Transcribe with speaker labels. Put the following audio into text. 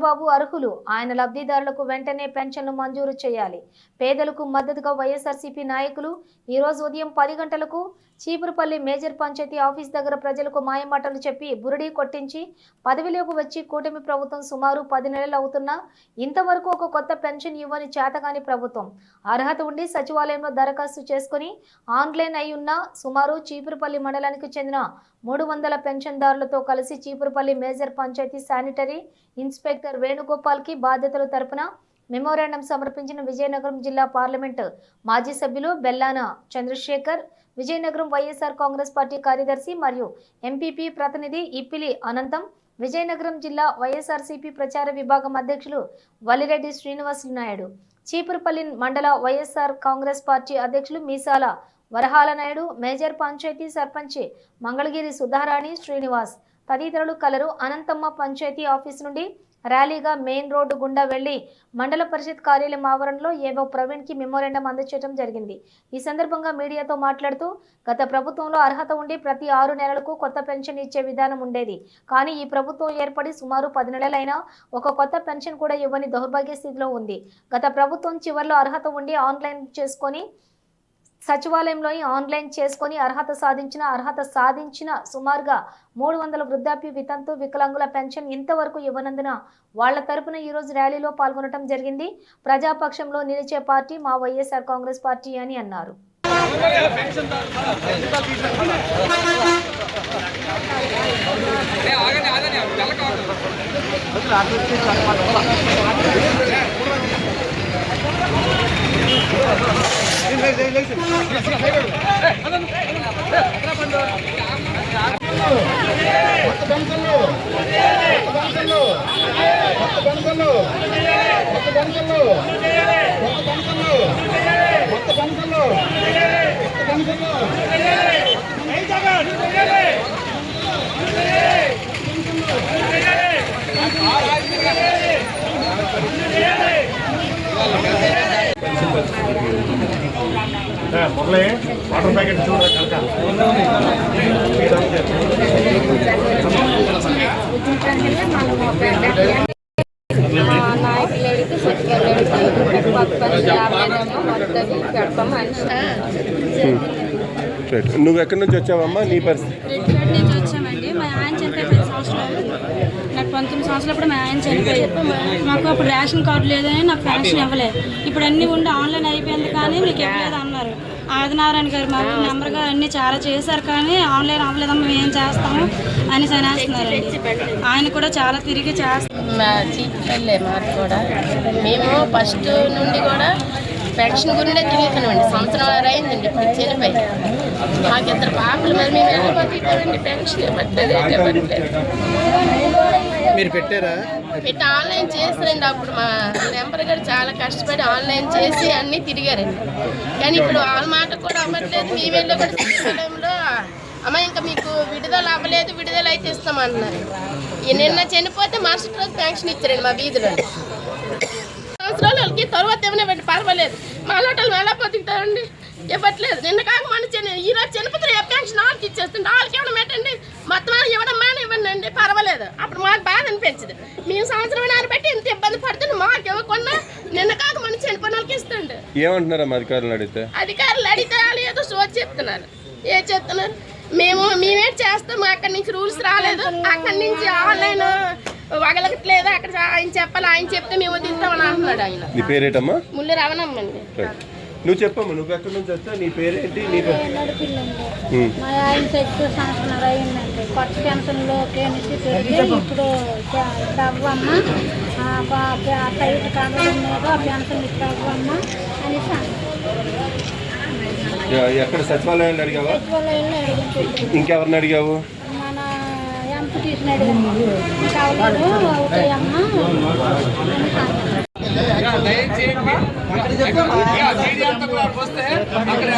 Speaker 1: చంద్రబాబు అర్హులు, ఆయన లబ్ధిదారులకు వెంటనే పెన్షన్లు మంజూరు చేయాలి. పేదలకు మద్దతుగా వైఎస్ఆర్సీపీ నాయకులు ఈ రోజు ఉదయం 10 గంటలకు చీపురుపల్లి మేజర్ పంచాయతీ ఆఫీస్ దగ్గర ప్రజలకు మాయమాటలు చెప్పి బురిడీ కొట్టించి పదవిలోకి వచ్చి కూటమి ప్రభుత్వం సుమారు 10 నెలలు అవుతున్నా ఇంతవరకు ఒక కొత్త పెన్షన్ ఇవ్వని చేతగాని ప్రభుత్వం. అర్హత ఉండి సచివాలయంలో దరఖాస్తు చేసుకుని ఆన్లైన్ అయి ఉన్న సుమారు చీపురుపల్లి మండలానికి చెందిన 300 పెన్షన్దారులతో కలిసి Cheepurupalli major panchayati sanitary inspector వేణుగోపాల్కి బాధ్యతలు తరపున మెమోరాండం సమర్పించిన విజయనగరం జిల్లా పార్లమెంటు మాజీ సభ్యులు Bellana Chandrasekhar, Vizianagaram YSR Congress party కార్యదర్శి మరియు ఎంపీపీ ప్రతినిధి ఇప్పిలి అనంతం, విజయనగరం జిల్లా వైఎస్ఆర్సీపీ ప్రచార విభాగం అధ్యక్షులు వల్లిరెడ్డి శ్రీనివాసులు నాయుడు, చీపురుపల్లి మండల వైఎస్ఆర్ కాంగ్రెస్ పార్టీ అధ్యక్షులు మీసాల వరహాల నాయుడు, మేజర్ పంచాయతీ సర్పంచ్ మంగళగిరి సుధారాణి శ్రీనివాస్ తదితరులు కలరు. అనంతమ్మ పంచాయతీ ఆఫీస్ నుండి ర్యాలీగా మెయిన్ రోడ్డు గుండా వెళ్లి మండల పరిషత్ కార్యాలయం ఆవరణలో ఏవో ప్రవీణ్కి మెమోరాండం అందజేయడం జరిగింది. ఈ సందర్భంగా మీడియాతో మాట్లాడుతూ, గత ప్రభుత్వంలో అర్హత ఉండి ప్రతి 6 నెలలకు కొత్త పెన్షన్ ఇచ్చే విధానం ఉండేది. కానీ ఈ ప్రభుత్వం ఏర్పడి సుమారు 10 నెలలైనా ఒక కొత్త పెన్షన్ కూడా ఇవ్వని దౌర్భాగ్య స్థితిలో ఉంది. గత ప్రభుత్వం చివరిలో అర్హత ఉండి ఆన్లైన్ చేసుకొని సచివాలయంలో ఆన్లైన్ చేసుకొని అర్హత సాధించిన సుమారుగా 300 వృద్ధాప్య వితంతు వికలాంగుల పెన్షన్ ఇంతవరకు ఇవ్వనందున వాళ్ల తరపున ఈరోజు ర్యాలీలో పాల్గొనడం జరిగింది. ప్రజాపక్షంలో నిలిచే పార్టీ మా వైఎస్ఆర్ కాంగ్రెస్ పార్టీ అని అన్నారు.
Speaker 2: వాటర్ ప్యాకెట్
Speaker 3: నువ్వు ఎక్కడి నుంచి వచ్చావమ్మా? నీ పరిస్థితి
Speaker 4: నుంచి వచ్చామండి. మా ఆయన చనిపోయి 10 సంవత్సరాలు, నాకు 19 సంవత్సరాలప్పుడు మా ఆయన చనిపోయారు. మాకు అప్పుడు రేషన్ కార్డు లేదని నాకు పెన్షన్ ఇవ్వలేదు. ఇప్పుడు అన్నీ ఉండి ఆన్లైన్ అయిపోయింది కానీ మీకు ఇవ్వలేదు అన్నారు. ఆదినారాయణ గారు మా నెంబర్గా అన్నీ చాలా చేశారు కానీ ఆన్లైన్ అవ్వలేదమ్మా, మేము ఏం చేస్తాము అని అనేస్తున్నారండి. ఆయన కూడా చాలా తిరిగి చేస్తాం.
Speaker 5: చీపురుపల్లి మాకు కూడా మేము ఫస్ట్ నుండి కూడా పెన్షన్ గురిండే తిరుగుతున్నామండి. సంవత్సరం అయిందండి ఇప్పుడు చనిపోయి. మాకు 2 పాపలు, మరి మేము ఎలా బతుకుతామండి? పెన్షన్
Speaker 2: మీరు పెట్టారా?
Speaker 5: పెట్టి ఆన్లైన్ చేస్తారండి. అప్పుడు మా నెంబర్ గారు చాలా కష్టపడి ఆన్లైన్ చేసి అన్నీ తిరిగారండి. కానీ ఇప్పుడు వాళ్ళ మాట కూడా అవ్వట్లేదు. మీ వెళ్ళి కూడా సచివాలయంలో అమ్మ ఇంకా మీకు విడుదల అవ్వలేదు, విడుదల అయితే ఇస్తామన్నారు. నిన్న చనిపోతే మరుసటి రోజు పెన్షన్ ఇచ్చారండి మా వీధిలో. సంవత్సరాలకి తర్వాత ఏమైనా పర్వాలేదు, మా లోటలు ఎలా బతుకుతారండి? ఇవ్వట్లేదు. నిన్న కాక మన ఈరోజు చనిపోతే పెన్షన్ వాళ్ళకి ఇచ్చేస్తుంది. వాళ్ళకి ఏమైనా పెట్టండి, మొత్తం ఇవ్వడం మానే ఇవ్వండి అండి, పర్వాలేదు. అప్పుడు మాకు బాధ అనిపించదు. మేము సంవత్సరం బట్టి ఇంత ఇబ్బంది పడుతుంది. మాకు ఇవ్వకుండా నిన్న కాక మన చనిపోయిన వాళ్ళకి ఇస్తుంది.
Speaker 3: ఏమంటున్నారు అధికారులు అడిగితే?
Speaker 5: వాళ్ళు ఏదో సోచి చెప్తున్నారు. ఏ చెప్తున్నారు? మేమేం చేస్తాము, అక్కడి నుంచి రూల్స్ రాలేదు, అక్కడి నుంచి ఆన్లైన్ వగలగట్లేదు, అక్కడ ఆయన చెప్పాలి, ఆయన చెప్తే మేము వదిలిస్తామని అంటున్నాడు ఆయన.
Speaker 3: నీ పేరేటమ్మా?
Speaker 5: ముళ్ళు రవణమ్మండి.
Speaker 3: నువ్వు చెప్పమ్మా, నువ్వు ఎక్కడి నుంచి వచ్చా? నీ పేరేంటి?
Speaker 4: మా ఆయన ఎక్కువ సంవత్సరం అయిందండి. కొత్త పెన్షన్లోకి ఇప్పుడు అవ్వమ్మ సైట్ కాగడం మీద పెన్షన్ ఇచ్చి అవ్వమ్మ అనేసి
Speaker 3: ఎక్కడ సచివాలయాన్ని అడిగావా? ఇంకెవరిని అడిగావు?
Speaker 4: మన ఎంపీటీసీని అడిగాను. ఇంకా అవుతాయమ్మ
Speaker 6: వస్తే అక్కడ